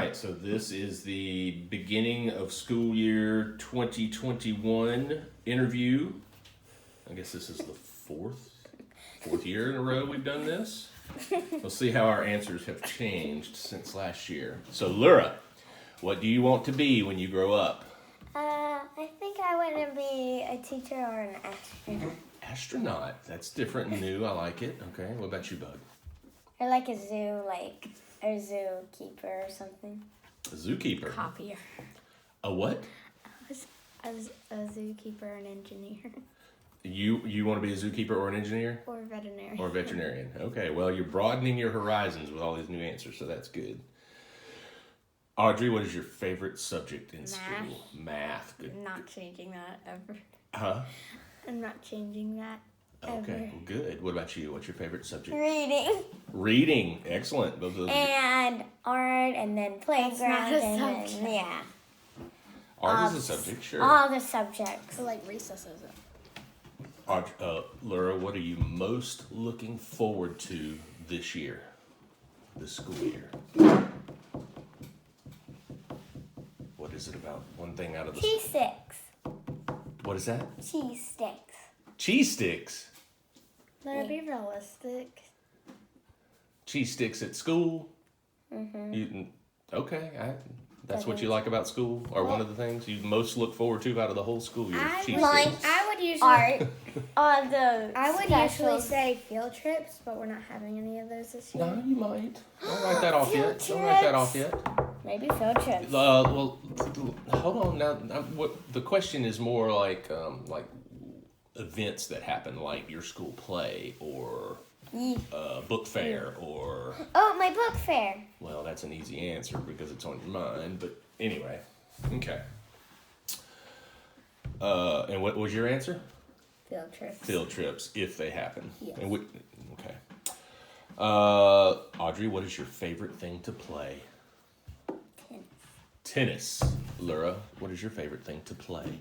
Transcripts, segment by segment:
right, so this is the beginning of school year 2021 interview. I guess this is the fourth year in a row we've done this. We'll see how our answers have changed since last year. So, Laura, what do you want to be when you grow up? I think I want to be a teacher or an astronaut. Astronaut. That's different and new. I like it. Okay, what about you, Bud? Or like a zoo, like a zookeeper or something. A zookeeper. Copier. A what? A zookeeper, an engineer. You want to be a zookeeper or an engineer? Or veterinarian. Or a veterinarian. Okay, well, you're broadening your horizons with all these new answers, so that's good. Audrey, what is your favorite subject in school? Math. Good. I'm not changing that ever. Huh? I'm not changing that ever. Okay, well, good. What about you? What's your favorite subject? Reading. Reading. Excellent. Both of those. And art, and then playground. not a and subject. then, yeah. Art is a subject, sure. All the subjects. So like recesses. Laura, what are you most looking forward to this year? This school year? What is it about? One thing out of the... Cheese sticks. What is that? Cheese sticks. Cheese sticks. Let it be realistic. Cheese sticks at school? Mm-hmm. Okay, that's what you like about school? Or one of the things you most look forward to out of the whole school year? Cheese sticks. I would usually Art. On the I would usually specials. say field trips, but we're not having any of those this year. No, you might. Don't write that off Field yet. Don't write that off trips. yet. Maybe field trips. Well, hold on. Now, what the question is more like events that happen, like your school play or book fair or. Oh, my book fair. Well, that's an easy answer because it's on your mind. But anyway, okay. And what was your answer? Field trips. Field trips, if they happen. Yes. And okay. Audrey, what is your favorite thing to play? Tennis. Laura, what is your favorite thing to play?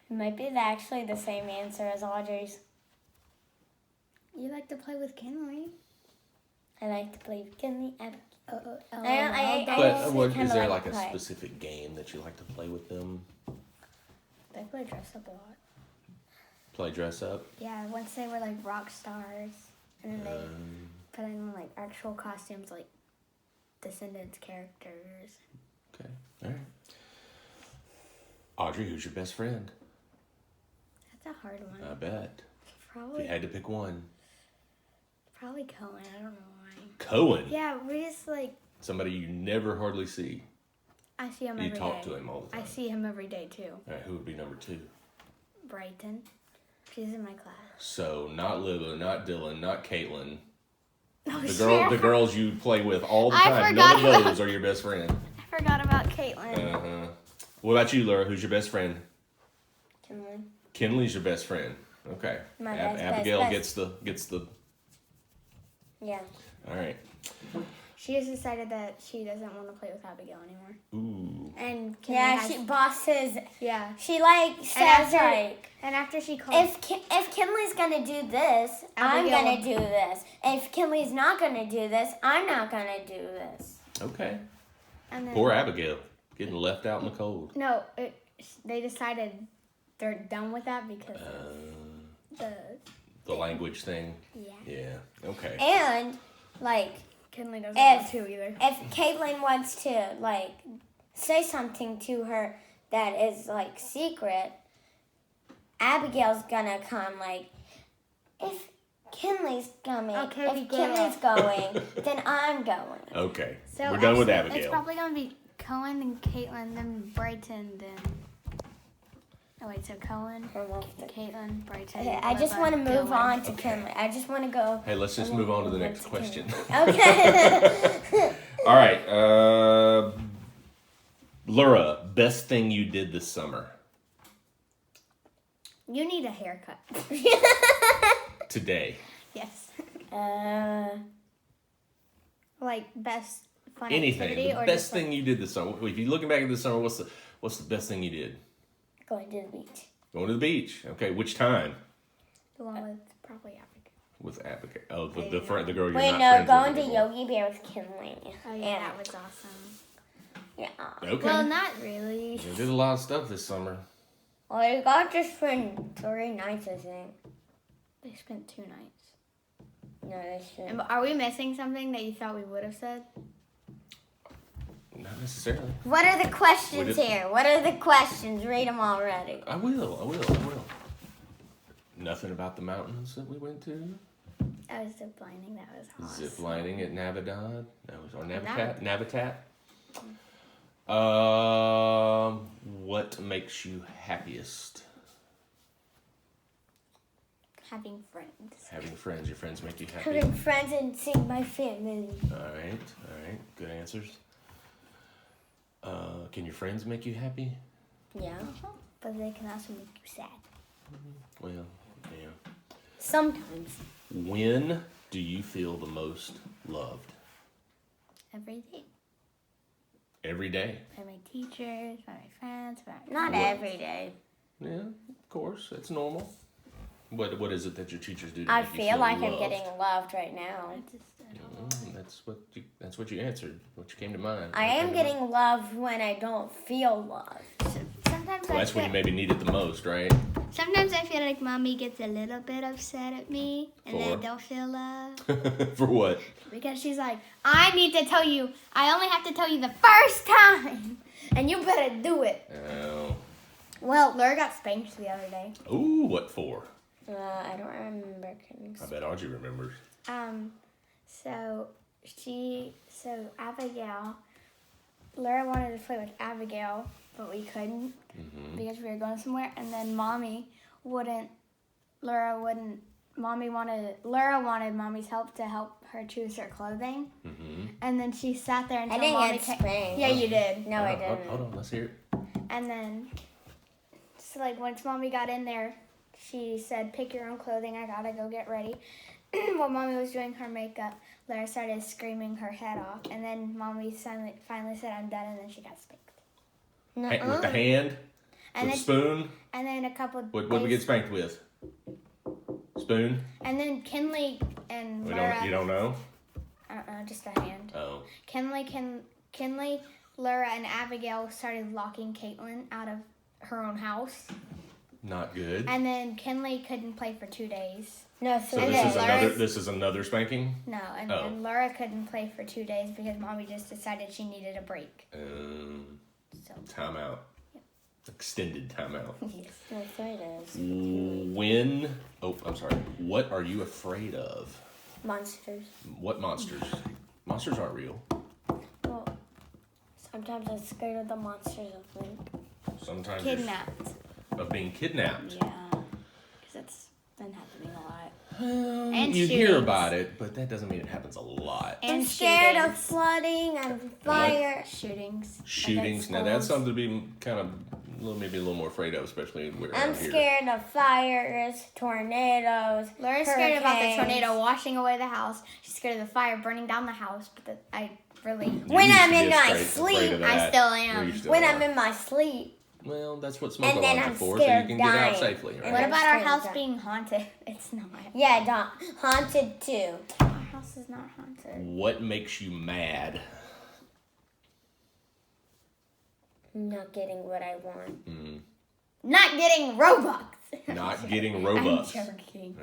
It might be actually the same answer as Audrey's. You like to play with Kinley. I like to play with Kinley. But is there like like to a play. specific game that you like to play with them? They play dress up a lot. Play dress up? Yeah, once they were like rock stars, and then they put in like actual costumes, like Descendants characters. Okay, all right. Audrey, who's your best friend? That's a hard one. I bet. If Probably, you had to pick one. probably Cohen. I don't know why. Cohen. Yeah, we just like Somebody you never hardly see. I see him You every day. talk to him all the time. I see him every day too. All right, who would be number two? Brighton. She's in my class. So not Liva, not Dylan, not Caitlin. Oh, The girls you play with all the I time. forgot None of those are your best friend. I forgot about Caitlin. Uh-huh. What about you, Laura? Who's your best friend? Kinley. Kinley's your best friend. Okay. My Abigail best. gets the. Yeah. All right. She has decided that she doesn't want to play with Abigail anymore. Ooh. And Kinley Yeah, has, she bosses. yeah. She like says like, And after she called, if Kinley's gonna do this, I'm Abigail- gonna do this. If Kinley's not gonna do this, I'm not gonna do this. Okay. and then, Poor Abigail, getting left out in the cold. no, they decided they're done with that because The language thing. yeah. Yeah. Okay. And like, Kinley doesn't If- want to either. if Caitlin wants to like say something to her that is like secret, Abigail's gonna come like, if Kinley's coming, Okay, we if get Kinley's it. going, then I'm going. Okay. So We're done with actually, Abigail. It's probably gonna be Cohen, then Caitlin, then Brighton, then. Oh wait, so Cohen, Caitlin, Brighton. Okay, I just want to Liva, move Dylan. on to Kinley. I just want to go. Hey, let's just move on to the next question. Okay. All right. Laura, best thing you did this summer? You need a haircut. Today. Yes. Like best fun Anything. activity The or best just, like, thing you did this summer. If you're looking back at this summer, what's the best thing you did? Going to the beach. Going to the beach. Okay, which time? the one with probably Abigail. With Abigail. Oh, the girl you're Wait, not no, friends going with to anymore. Yogi Bear with Kinley. Oh yeah, And- that was awesome. Yeah. Okay. Well, not really. We did a lot of stuff this summer. Well, you got to spend 3 nights, I think. They spent 2 nights. No, they should. And are we missing something that you thought we would have said? Not necessarily. What are the questions did- here? What are the questions? Read them already. I will. Nothing about the mountains that we went to. I was zip lining. That was awesome. Zip lining at Navidad. That was our Navitat. Navitat. What makes you happiest? Having friends. Having friends. Your friends make you happy. Having friends and seeing my family. All right. Good answers. Can your friends make you happy? Yeah. But they can also make you sad. Well, yeah. Sometimes. When do you feel the most loved? Every day. Every day. By my teachers, by my friends, by my Not What? every day. Yeah, of course. That's normal. What is it that your teachers do to I make you feel like I'm loved? getting loved right now. That's what you answered. What you came to mind. I am getting loved when I don't feel loved. Sometimes Well, I that's when you feel, maybe need it the most, right? sometimes I feel like mommy gets a little bit upset at me and I For? don't feel love. For what? Because she's like, I need to tell you, I only have to tell you the first time. And you better do it. Oh. Well, Laura got spanked the other day. Ooh, what for? I don't remember. I bet Audrey remembers. So Abigail, Laura wanted to play with Abigail, but we couldn't because we were going somewhere. And then Laura wanted mommy's help to help her choose her clothing. And then she sat there I until didn't mommy get spanked. Yeah, you did. No, I didn't. Hold on, let's hear it. And then, so like once mommy got in there, she said, pick your own clothing, I gotta go get ready. While mommy was doing her makeup, Lara started screaming her head off. And then mommy finally said, I'm done, and then she got spanked. With the hand? And With a then, spoon? and then a couple What did we get spanked with? Spoon? And then Kinley and You Lara, don't know? I don't know, just a hand. Oh. Kinley, Laura, and Abigail started locking Caitlin out of her own house. Not good. And then Kinley couldn't play for 2 days. No, So and this then is Laura's- this is another spanking? No, and, Oh. and Laura couldn't play for 2 days because mommy just decided she needed a break. So Timeout. Extended timeout. yes. That's what it is. What are you afraid of? Monsters. What monsters? Monsters aren't real. Well, sometimes I'm scared of the monsters of Link. Sometimes you're Kidnapped. of being kidnapped. Yeah, because that's been happening a lot. And you hear about it, but that doesn't mean it happens a lot. I'm And scared of shootings. flooding and fire. Shootings. Shootings. Now that's something to be kind of maybe a little more afraid of, especially where I'm scared of fires, tornadoes. Laura's scared about the hurricanes. tornado washing away the house. She's scared of the fire burning down the house, but I really, When I'm in my sleep, I still am. When I'm in my sleep. Well, that's what smoke And then alarms are I'm for, so you scared can of get out dying. safely, right? And What I'm about our scared of house that. being haunted? It's not. Yeah, haunted too. Our house is not haunted. What makes you mad? Not getting what I want. Not getting Robux. Not getting I'm Robux. joking.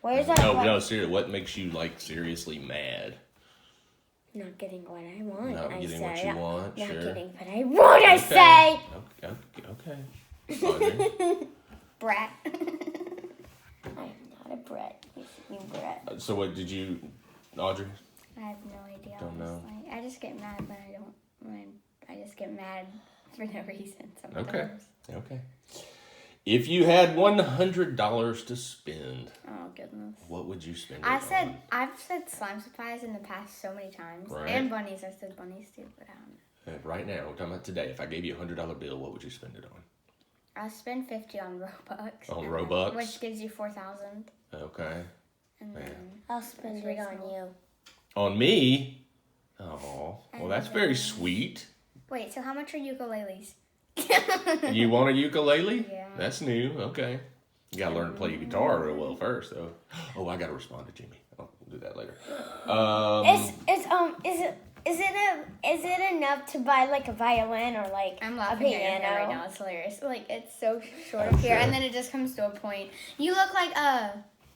Where's that? No, seriously. What makes you seriously mad? Not getting what I want. Not I getting say. what you want. Not Sure. getting what I want. I say. Okay. Audrey? Brat. I am not a brat. You brat. So what did you, Audrey? I have no idea. Don't know. honestly. I just get mad when I don't. I just get mad for no reason sometimes. Okay. If you had $100 to spend, Oh goodness. what would you spend? I've said slime supplies in the past so many times, Right. and bunnies. I said bunnies too, but I don't know. Right now, we're talking about today. If I gave you $100 bill, what would you spend it on? I'll spend 50 on Robux. On and Robux? which gives you 4,000. Okay. And Man. then I'll spend it on you. On me? Oh, well, that's very sweet. wait, so how much are ukuleles? You want a ukulele? Yeah. That's new. Okay. You gotta learn to play guitar real well first, though. Oh, I gotta respond to Jimmy. I'll do that later. Is it enough to buy like a violin or like I'm a laughing at your piano? hair right now. It's hilarious. Like, it's so short up here, sure. and then it just comes to a point. You look like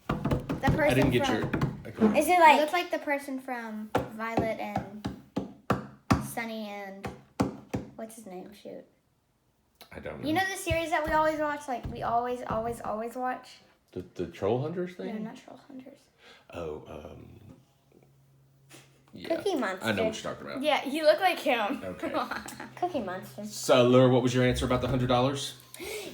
the person I didn't get from... your. Is it You like look like the person from Violet and Sunny and... What's his name? Shoot. I don't know. You know the series that we always watch? Like, we always watch? The Troll Hunters No, thing? not Troll Hunters. Oh, yeah. Cookie Monster? I know what you're talking about. Yeah, you look like him. Okay. Cookie Monster? So, Laura, what was your answer about the $100?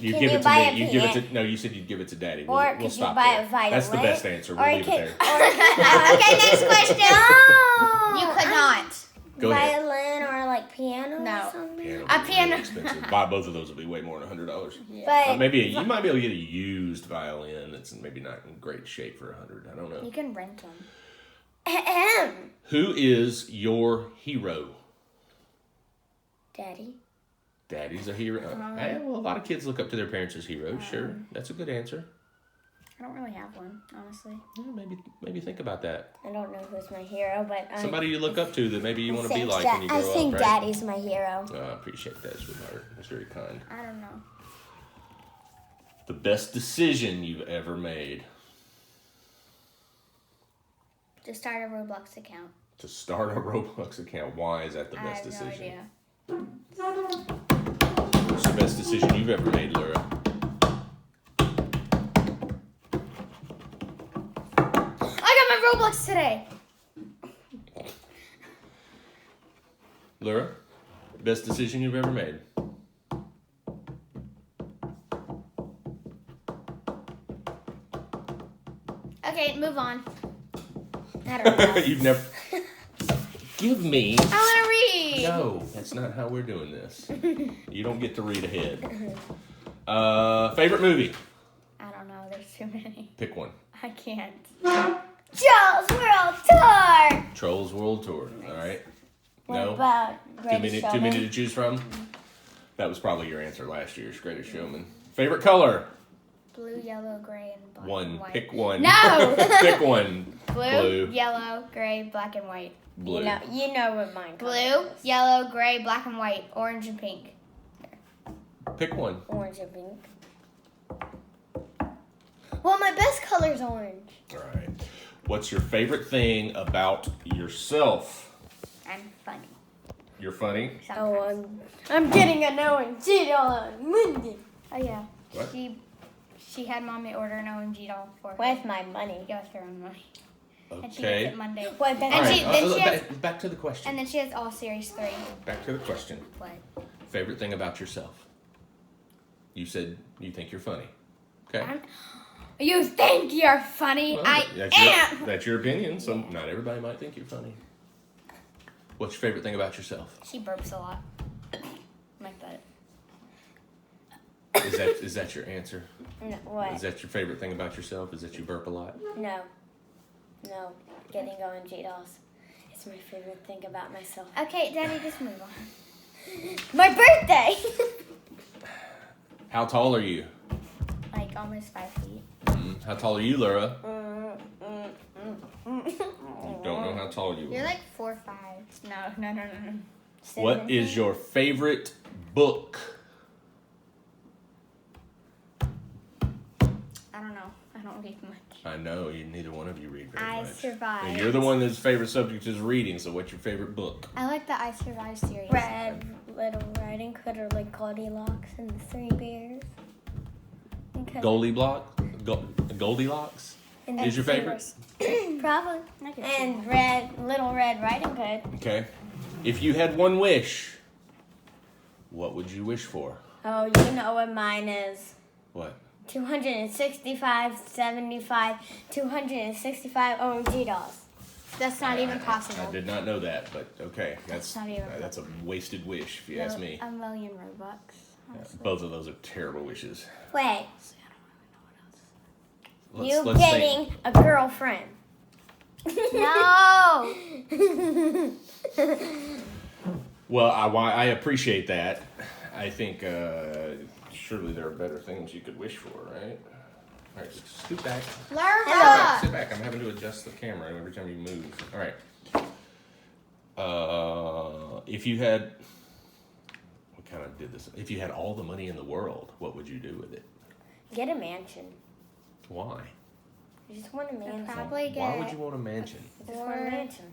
You Can give you it to buy me. a You give it piano? to no. You said you'd give it to Daddy. Or We'll could you stop buy there. a violin? That's the best answer. We'll Or leave it there. Okay, next question. No! You could not. Go ahead. Violin or like piano No. or something? Piano A would be piano. really expensive. Buy both of those would be way more than $100. But Maybe you might be able to get a used violin that's maybe not in great shape for $100. I don't know. You can rent them. ahem. Who is your hero? Daddy. Daddy's a hero. Hey, well, a lot of kids look up to their parents as heroes. Sure, that's a good answer. I don't really have one, honestly. Yeah, maybe think about that. I don't know who's my hero, but Somebody you look up to that maybe you want to be like when you I grow think up, right? Daddy's my hero. Oh, I appreciate that, sweetheart. That's very kind. I don't know. The best decision you've ever made To start a Roblox account. to start a Roblox account. Why is that the I best have decision? no idea. What's the best decision you've ever made, Laura? I got my Roblox today. Laura, best decision you've ever made? Okay, move on. I don't know. You've never. Give me. I want to read. No, that's not how we're doing this. You don't get to read ahead. Favorite movie? I don't know. There's too many. Pick one. I can't. Jaws World Tour! Trolls World Tour. All right. What No. about Too Greatest many Showman? to choose from. That was probably your answer last year's Greatest Showman. Favorite color? Blue, yellow, gray, and black One. and white. Pick one. No! Pick one. Blue, yellow, gray, black, and white. Blue. You know what mine Blue, is. yellow, gray, black, and white. Orange and pink. Pick one. Orange and pink. Well, my best color is orange. All right. What's your favorite thing about yourself? I'm funny. You're funny. Sometimes. I'm getting an OMG doll on Monday. Oh yeah. What? She had mommy order an OMG doll for her. With my money. Yeah, with her own money. And she Okay. gets it Monday. What, then All And right. she- then she has- back to the question. And then she has all series 3. Back to the question. What? Favorite thing about yourself? You said you think you're funny. Okay. You think you're funny? Well, I am. That's your opinion. So not everybody might think you're funny. What's your favorite thing about yourself? She burps a lot. Like that. Is that your answer? No, what? Is that your favorite thing about yourself? Is that you burp a lot? No. Getting OMG dolls. It's my favorite thing about myself. Okay, Daddy, just move on. My birthday! How tall are you? Like almost 5 feet. How tall are you, Laura? You don't know how tall you You're are. like 4 or 5. No. What is your favorite book? I don't know. I don't read much. I know neither one of you read very I much. Survived. And you're the one whose favorite subject is reading. So what's your favorite book? I like the I Survived series. Red Little Riding Hood or like Goldilocks and the Three Bears. Because Goldilocks and is your favorite? Probably. I could And Little Red Riding Hood. Okay. If you had one wish, what would you wish for? Oh, you know what mine is. What? 265, 75, 265 OMG dolls. That's not even I possible. did not know that, but okay. That's not even- that's a wasted wish, if you ask me. A million Robux. Honestly. Both of those are terrible wishes. Wait, Let's you think. getting a girlfriend. No. Well, I appreciate that. I think surely there are better things you could wish for, right? All right, scoot back. Lara! Sit back. I'm having to adjust the camera every time you move. All right. If you had, we kind of did this. If you had all the money in the world, what would you do with it? Get a mansion. Why? I just want a mansion. Probably Why get would you want a mansion? I just want a mansion.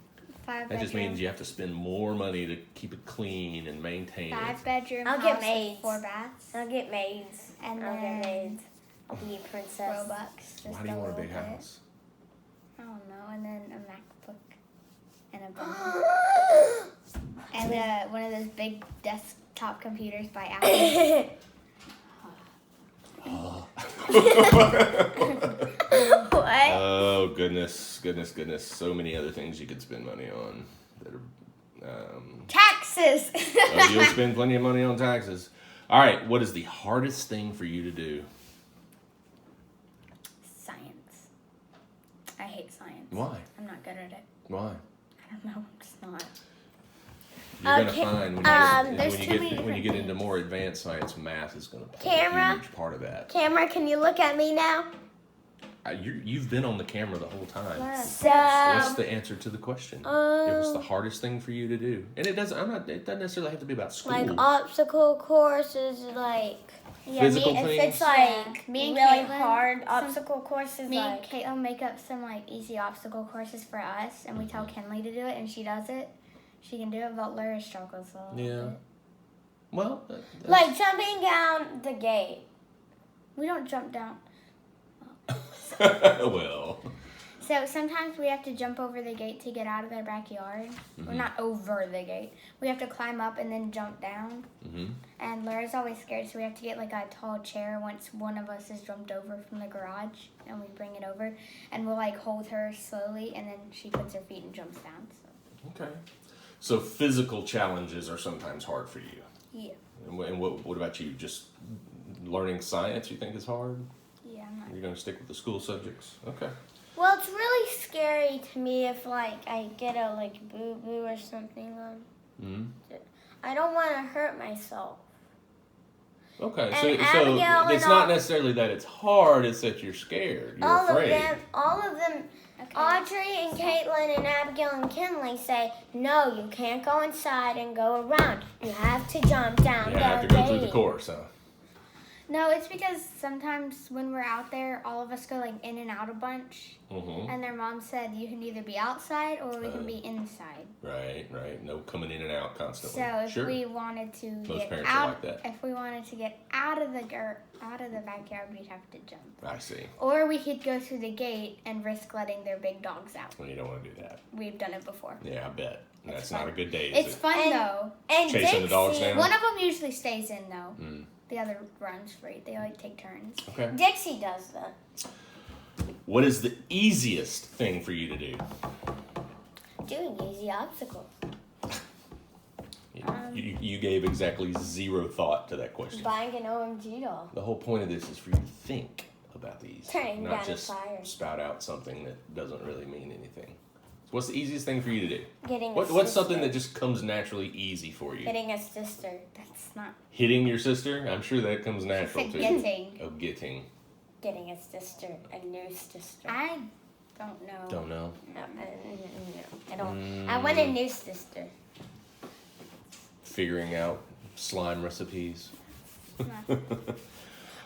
5 That just bedroom. means you have to spend more money to keep it clean and maintain it. 5 bedroom I'll house get with maids. 4 baths. I'll get maids. And I'll then get maids. I'll be a princess. Robux. Just Why do you want a little big bit. house? I don't know. And then a MacBook. And a bundle. And one of those big desktop computers by Apple. What? Oh goodness. So many other things you could spend money on that are. Taxes! Oh, you'll spend plenty of money on taxes. All right. What is the hardest thing for you to do? Science. I hate science. Why? I'm not good at it. Why? I don't know. I'm just not. You're Okay, gonna find there's when you too get many when you different get into more advanced science, math is going to play Camera? a huge part of that. Camera, can you look at me now? You've been on the camera the whole time. So, What's the answer to the question? It was the um, hardest thing for you to do, and it doesn't. It doesn't necessarily have to be about school. like obstacle courses, like Physical if things? it's like Me and really Caitlin, hard some- obstacle courses, Me and like Caitlin make up some like easy obstacle courses for us, and we tell Kinley to do it, and she does it. She can do it, but Laura struggles a little Yeah. bit. Well, like jumping down the gate. We don't jump down. well, So sometimes we have to jump over the gate to get out of their backyard. Or not over the gate. We have to climb up and then jump down. hmm And Laura's always scared, so we have to get like a tall chair once one of us is jumped over from the garage, and we bring it over, and we'll like hold her slowly, and then she puts her feet and jumps down. So. okay. So physical challenges are sometimes hard for you. Yeah. And what about you? Just learning science you think is hard? Yeah, I'm not. You're going to stick with the school subjects? Okay. Well, it's really scary to me if like I get a like boo boo or something on. hmm I don't want to hurt myself. Okay. And So Abigail it's and not all- necessarily that it's hard; it's that you're scared. You're afraid. All of them. Okay. Audrey and Caitlin and Abigail and Kinley say, no, you can't go inside and go around. You have to jump down You the have to go through the gate." course, huh? No, it's because sometimes when we're out there, all of us go like in and out a bunch, Mm-hmm. and their mom said you can either be outside or we can be inside. Right. No coming in and out constantly. So if sure. we wanted to Most get parents are out, like that. if we wanted to get out of the backyard, we'd have to jump. I see. Or we could go through the gate and risk letting their big dogs out. Well, you don't want to do that. We've done it before. Yeah, I bet. It's That's not fun. a good day, is It's it? fun And- though. And Chasing the dogs Dixie- down? One of them usually stays in though. Mm. The other runs free. They like take turns. Okay. Dixie does that. What is the easiest thing for you to do? Doing easy obstacles. You gave exactly zero thought to that question. Buying an OMG doll. The whole point of this is for you to think about these, Turning not down a just fire. spout out something that doesn't really mean anything. So what's the easiest thing for you to do? Getting a What's sister. something that just comes naturally easy for you? Getting a sister. That's not Hitting your sister? I'm sure that comes natural to you. getting. Oh, getting. Getting a sister. A new sister. I don't know. Don't know. No, I don't. I want a new sister. Figuring out slime recipes. No.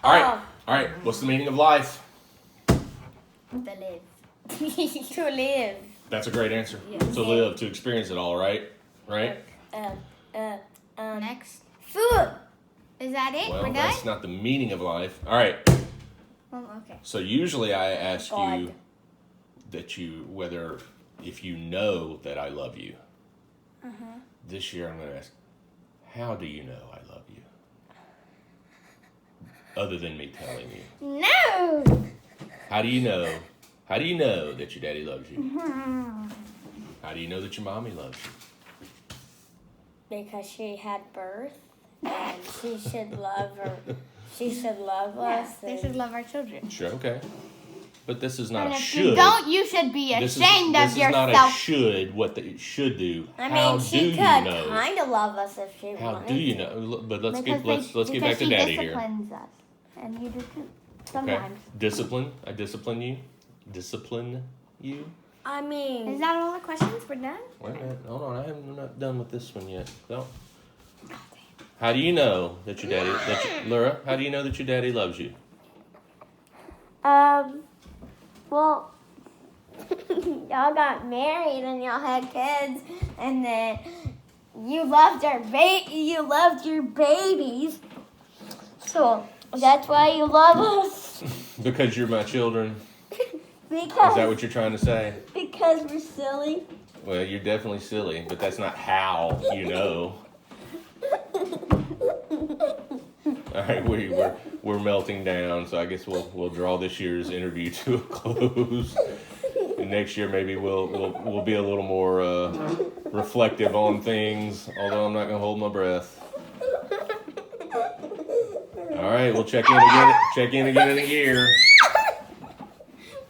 All right. What's the meaning of life? To live. To live. That's a great answer. Yeah. To live, to experience it all, right? Right? Next. Food. Is that it? Well, We're done? that's not the meaning of life. All right. Well, okay. So usually I ask you God. if you know that I love you. This year I'm going to ask, how do you know I love you? Other than me telling you. No! How do you know? How do you know that your daddy loves you? How do you know that your mommy loves you? Because she had birth, and she should love her. She should love us. They and- should love our children. Sure, okay. But this is not And a if should. you don't, you should be This ashamed is of not a yourself. should, what they should do. I How mean, do she you could know? kind of love us if she How wanted do you to. know? But let's Because get back to she Daddy here. disciplines us. And you do too. Sometimes. Discipline. I discipline you. Discipline you. I mean, Is that all the questions? We're done? Wait a minute. Hold on. I'm not done with this one yet. No. How do you know that your daddy, Laura? How do you know that your daddy loves you? well, y'all got married and y'all had kids, and then you loved your babies. So that's why you love us. Because you're my children. Is Because that what you're trying to say? because we're silly. Well, you're definitely silly, but that's not how you know. All right, we're melting down, so I guess we'll draw this year's interview to a close. And next year maybe we'll be a little more reflective on things. Although I'm not gonna hold my breath. All right, we'll check in again in a year.